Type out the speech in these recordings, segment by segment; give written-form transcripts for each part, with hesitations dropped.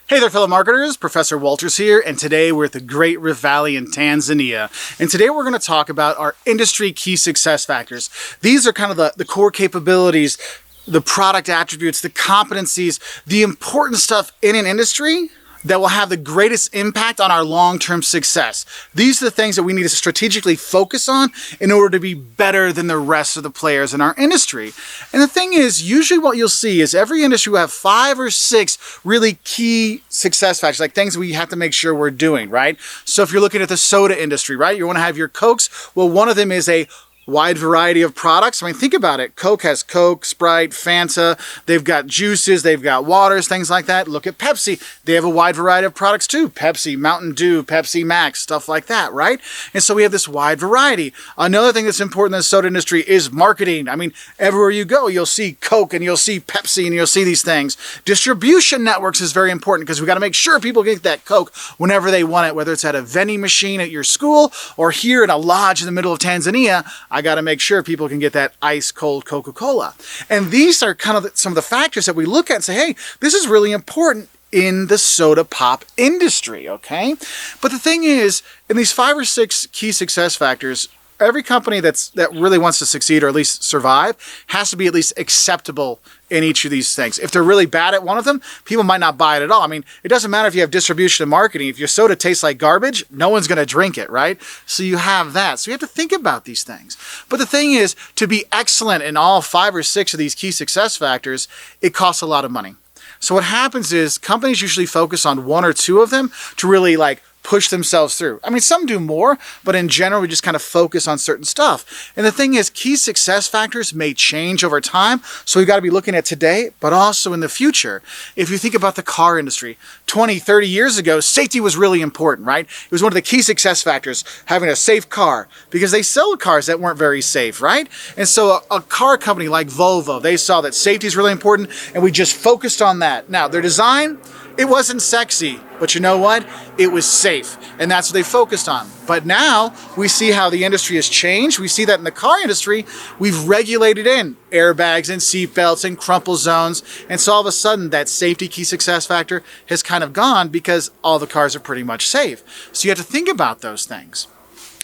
Hey there, fellow marketers. Professor Wolters here, and today we're at the Great Rift Valley in Tanzania. And today we're going to talk about our industry key success factors. These are kind of the core capabilities, the product attributes, the competencies, the important stuff in an industry that will have the greatest impact on our long-term success. These are the things that we need to strategically focus on in order to be better than the rest of the players in our industry. And the thing is, usually what you'll see is every industry will have 5 or 6 really key success factors, like things we have to make sure we're doing, right? So if you're looking at the soda industry, right, you want to have your Cokes. Well, one of them is a wide variety of products. I mean, think about it. Coke has Coke, Sprite, Fanta. They've got juices, they've got waters, things like that. Look at Pepsi. They have a wide variety of products too. Pepsi, Mountain Dew, Pepsi Max, stuff like that, right? And so we have this wide variety. Another thing that's important in the soda industry is marketing. I mean, everywhere you go, you'll see Coke and you'll see Pepsi and you'll see these things. Distribution networks is very important because we got to make sure people get that Coke whenever they want it, whether it's at a vending machine at your school or here in a lodge in the middle of Tanzania. I got to make sure people can get that ice cold Coca-Cola. And these are kind of some of the factors that we look at and say, hey, this is really important in the soda pop industry, okay? But the thing is, in these 5 or 6 key success factors, every company that really wants to succeed or at least survive has to be at least acceptable in each of these things. If they're really bad at one of them, people might not buy it at all. I mean, it doesn't matter if you have distribution and marketing. If your soda tastes like garbage, no one's going to drink it, right? So you have that. So you have to think about these things. But the thing is, to be excellent in all 5 or 6 of these key success factors, it costs a lot of money. So what happens is companies usually focus on 1 or 2 of them to really push themselves through. I mean, some do more, but in general, we just kind of focus on certain stuff. And the thing is, key success factors may change over time, so we've got to be looking at today, but also in the future. If you think about the car industry, 20, 30 years ago, safety was really important, right? It was one of the key success factors, having a safe car, because they sell cars that weren't very safe, right? And so a car company like Volvo, they saw that safety is really important, and we just focused on that. Now, their design, it wasn't sexy, but you know what? It was safe, and that's what they focused on. But now we see how the industry has changed. We see that in the car industry, we've regulated in airbags and seat belts and crumple zones, and so all of a sudden that safety key success factor has kind of gone because all the cars are pretty much safe. So you have to think about those things.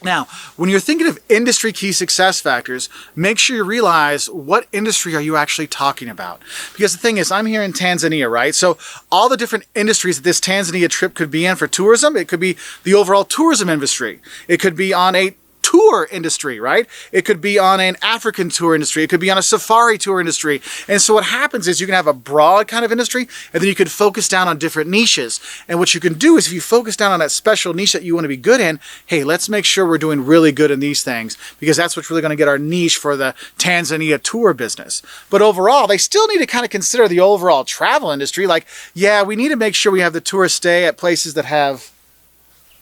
Now, when you're thinking of industry key success factors, make sure you realize what industry are you actually talking about. Because the thing is, I'm here in Tanzania, right? So all the different industries that this Tanzania trip could be in for tourism, it could be the overall tourism industry. It could be on a tour industry, right? It could be on an African tour industry. It could be on a safari tour industry. And so what happens is you can have a broad kind of industry, and then you could focus down on different niches. And what you can do is if you focus down on that special niche that you want to be good in, hey, let's make sure we're doing really good in these things, because that's what's really going to get our niche for the Tanzania tour business. But overall, they still need to kind of consider the overall travel industry. Like, yeah, we need to make sure we have the tourists stay at places that have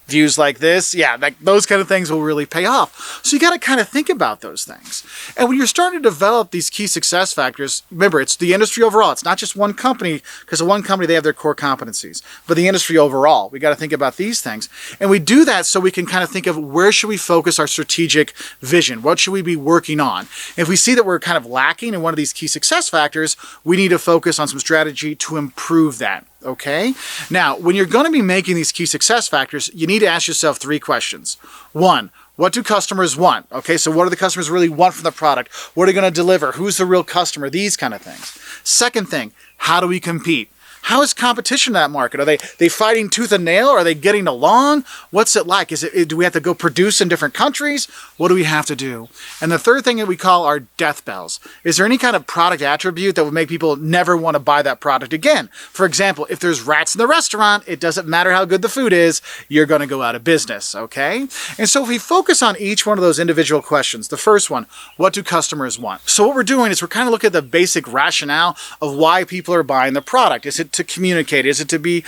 views like this. Yeah, those kind of things will really pay off. So you got to kind of think about those things. And when you're starting to develop these key success factors, remember, it's the industry overall. It's not just one company, because one company, they have their core competencies, but the industry overall. We got to think about these things. And we do that so we can kind of think of where should we focus our strategic vision? What should we be working on? If we see that we're kind of lacking in one of these key success factors, we need to focus on some strategy to improve that. Okay? Now, when you're going to be making these key success factors, you need to ask yourself 3 questions. 1, what do customers want? Okay, so what do the customers really want from the product? What are they going to deliver? Who's the real customer? These kind of things. Second thing, how do we compete? How is competition in that market? Are they fighting tooth and nail? Are they getting along? What's it like? Do we have to go produce in different countries? What do we have to do? And the third thing that we call our death bells. Is there any kind of product attribute that would make people never want to buy that product again? For example, if there's rats in the restaurant, it doesn't matter how good the food is, you're going to go out of business, okay? And so if we focus on each one of those individual questions, the first one, what do customers want? So what we're doing is we're kind of looking at the basic rationale of why people are buying the product. Is it to communicate? Is it to be,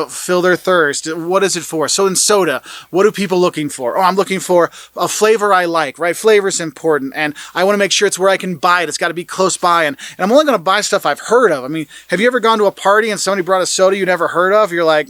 fill their thirst? What is it for? So in soda, what are people looking for? Oh, I'm looking for a flavor I like, right? Flavor is important, and I want to make sure it's where I can buy it. It's got to be close by, and I'm only going to buy stuff I've heard of. I mean, have you ever gone to a party and somebody brought a soda you never heard of? You're like,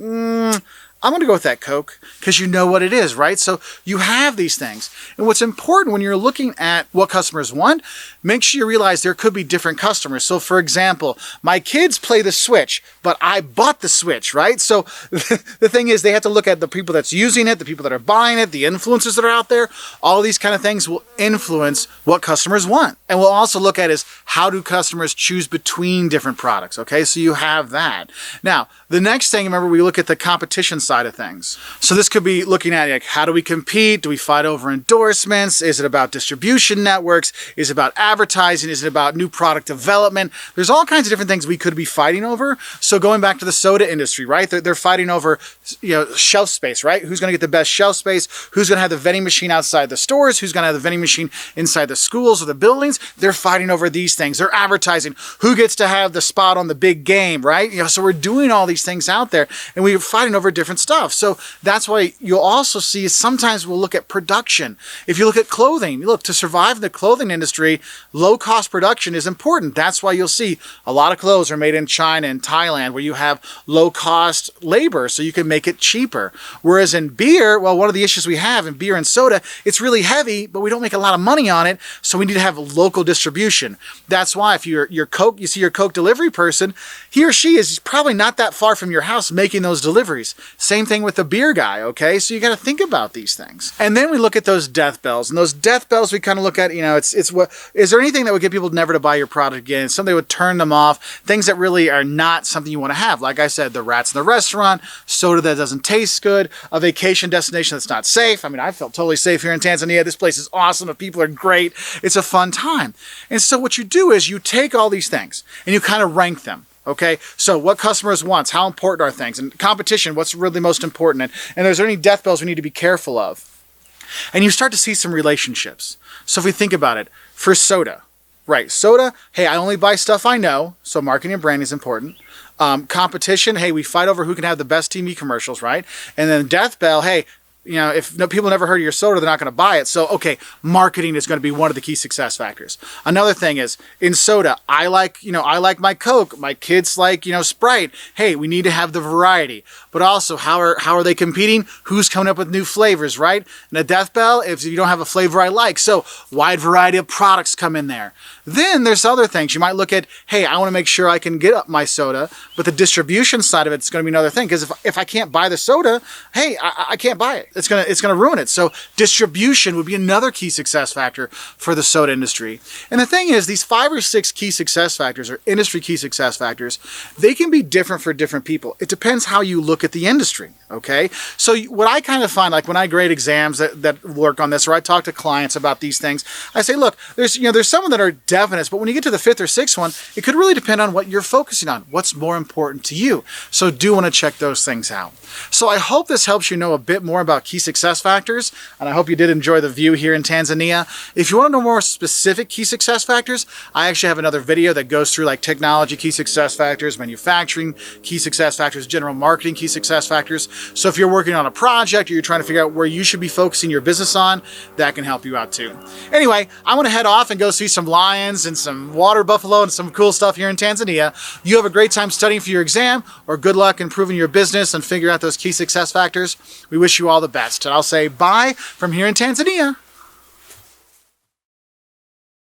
I'm going to go with that Coke because you know what it is, right? So you have these things. And what's important when you're looking at what customers want, make sure you realize there could be different customers. So for example, my kids play the Switch, but I bought the Switch, right? So the thing is, they have to look at the people that's using it, the people that are buying it, the influencers that are out there. All these kind of things will influence what customers want. And we'll also look at is how do customers choose between different products, okay? So you have that. Now, the next thing, remember, we look at the competition side of things. So this could be looking at like, how do we compete? Do we fight over endorsements? Is it about distribution networks? Is it about advertising? Is it about new product development? There's all kinds of different things we could be fighting over. So going back to the soda industry, right? They're fighting over, shelf space, right? Who's going to get the best shelf space? Who's going to have the vending machine outside the stores? Who's going to have the vending machine inside the schools or the buildings? They're fighting over these things. They're advertising. Who gets to have the spot on the big game, right? So we're doing all these things out there and we're fighting over different stuff. So that's why you'll also see sometimes we'll look at production. If you look at clothing, to survive in the clothing industry, low cost production is important. That's why you'll see a lot of clothes are made in China and Thailand where you have low cost labor so you can make it cheaper. Whereas in beer, well, one of the issues we have in beer and soda, it's really heavy, but we don't make a lot of money on it. So we need to have local distribution. That's why if you see your Coke delivery person, he or she is probably not that far from your house making those deliveries. Same thing with the beer guy, okay? So you got to think about these things. And then we look at those death bells. And those death bells, we kind of look at, it's what, is there anything that would get people never to buy your product again? Something that would turn them off, things that really are not something you want to have. Like I said, the rats in the restaurant, soda that doesn't taste good, a vacation destination that's not safe. I mean, I felt totally safe here in Tanzania. This place is awesome. The people are great. It's a fun time. And so what you do is you take all these things and you kind of rank them. Okay, so what customers want, how important are things, and competition, what's really most important, and is there any death bells we need to be careful of? And you start to see some relationships. So if we think about it, for soda, right, soda, hey, I only buy stuff I know, so marketing and branding is important. Competition, hey, we fight over who can have the best TV commercials, right? And then death bell, hey, if people never heard of your soda, they're not going to buy it. So, okay, marketing is going to be one of the key success factors. Another thing is in soda, I like my Coke. My kids like, Sprite. Hey, we need to have the variety. But also, how are they competing? Who's coming up with new flavors, right? And a death bell, if you don't have a flavor I like. So, wide variety of products come in there. Then there's other things. You might look at, hey, I want to make sure I can get up my soda, but the distribution side of it's going to be another thing. Because if I can't buy the soda, hey, I can't buy it. It's gonna ruin it. So distribution would be another key success factor for the soda industry. And the thing is, these 5 or 6 key success factors or industry key success factors, they can be different for different people. It depends how you look at the industry. Okay, so what I kind of find, like when I grade exams that work on this, or I talk to clients about these things, I say, look, there's some that are definite, but when you get to the 5th or 6th one, it could really depend on what you're focusing on, what's more important to you. So do want to check those things out. So I hope this helps you know a bit more about key success factors, and I hope you did enjoy the view here in Tanzania. If you want to know more specific key success factors, I actually have another video that goes through like technology key success factors, manufacturing key success factors, general marketing key success factors. So if you're working on a project or you're trying to figure out where you should be focusing your business on, that can help you out too. Anyway, I'm going to head off and go see some lions and some water buffalo and some cool stuff here in Tanzania. You have a great time studying for your exam, or good luck improving your business and figure out those key success factors. We wish you all the best. And I'll say bye from here in Tanzania.